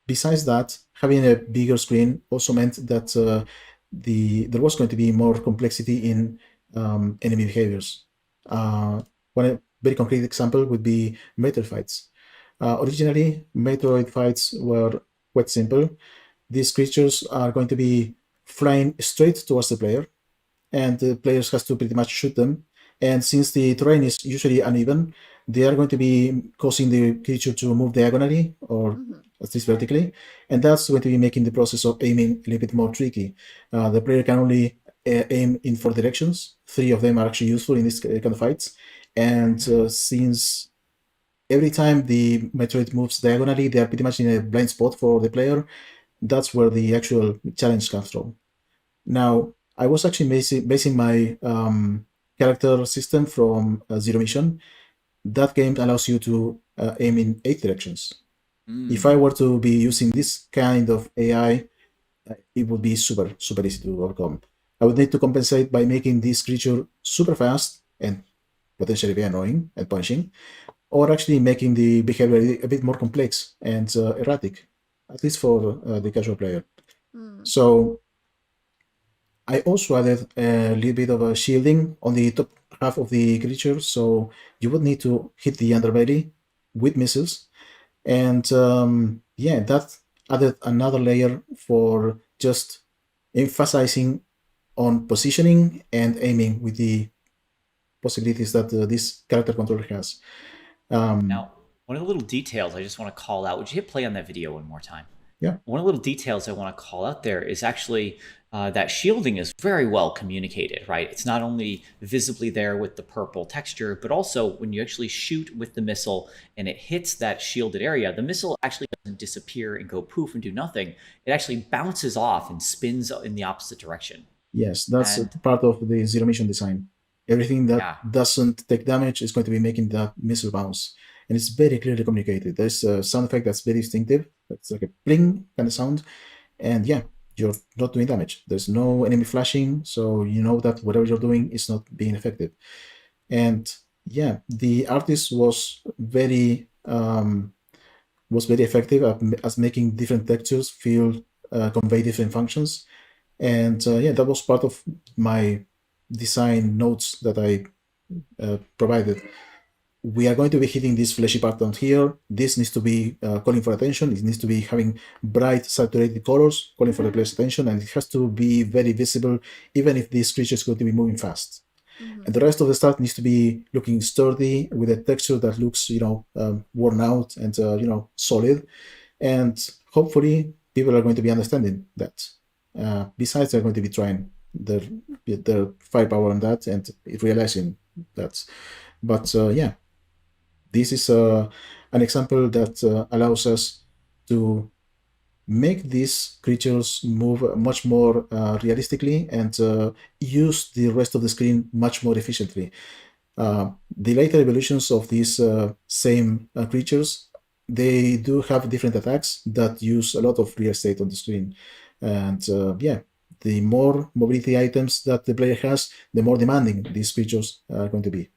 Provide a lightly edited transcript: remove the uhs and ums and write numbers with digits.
besides that, having a bigger screen also meant that there was going to be more complexity in enemy behaviors. One very concrete example would be Metroid fights. Originally, Metroid fights were quite simple. These creatures are going to be flying straight towards the player, and the players has to pretty much shoot them. And since the terrain is usually uneven, they are going to be causing the creature to move diagonally or at least vertically, and that's going to be making the process of aiming a little bit more tricky. The player can only aim in 4 directions. 3 of them are actually useful in this kind of fights, and since every time the Metroid moves diagonally, they are pretty much in a blind spot for the player. That's where the actual challenge comes from. Now, I was actually basing my character system from Zero Mission. That game allows you to aim in 8 directions. If I were to be using this kind of AI, it would be super, super easy to overcome. I would need to compensate by making this creature super fast and potentially very annoying and punishing, or actually making the behavior a bit more complex and erratic, at least for the casual player. So I also added a little bit of a shielding on the top half of the creature, so you would need to hit the underbelly with missiles. And yeah, that added another layer for just emphasizing on positioning and aiming with the possibilities that this character controller has. Now, one of the little details I just want to call out. Would you hit play on that video one more time? Yeah. One of the little details I want to call out there is actually that shielding is very well communicated, right? It's not only visibly there with the purple texture, but also when you actually shoot with the missile and it hits that shielded area, the missile actually doesn't disappear and go poof and do nothing. It actually bounces off and spins in the opposite direction. Yes, that's And part of the zero mission design. Everything that yeah, doesn't take damage is going to be making that missile bounce. And it's very clearly communicated. There's a sound effect that's very distinctive. It's like a pling kind of sound. And yeah, you're not doing damage. There's no enemy flashing, so you know that whatever you're doing is not being effective. And yeah, the artist was very effective at making different textures feel convey different functions. And yeah, that was part of my design notes that I provided. We are going to be hitting this fleshy part down here. This needs to be calling for attention. It needs to be having bright, saturated colors, calling for the player's attention, and it has to be very visible, even if this creature is going to be moving fast. And the rest of the stuff needs to be looking sturdy with a texture that looks, worn out and, solid. And hopefully, people are going to be understanding that. Besides, they're going to be trying their firepower on that and realizing that. But yeah, this is an example that allows us to make these creatures move much more realistically and use the rest of the screen much more efficiently. The later evolutions of these same creatures, they do have different attacks that use a lot of real estate on the screen. And yeah, the more mobility items that the player has, the more demanding these creatures are going to be.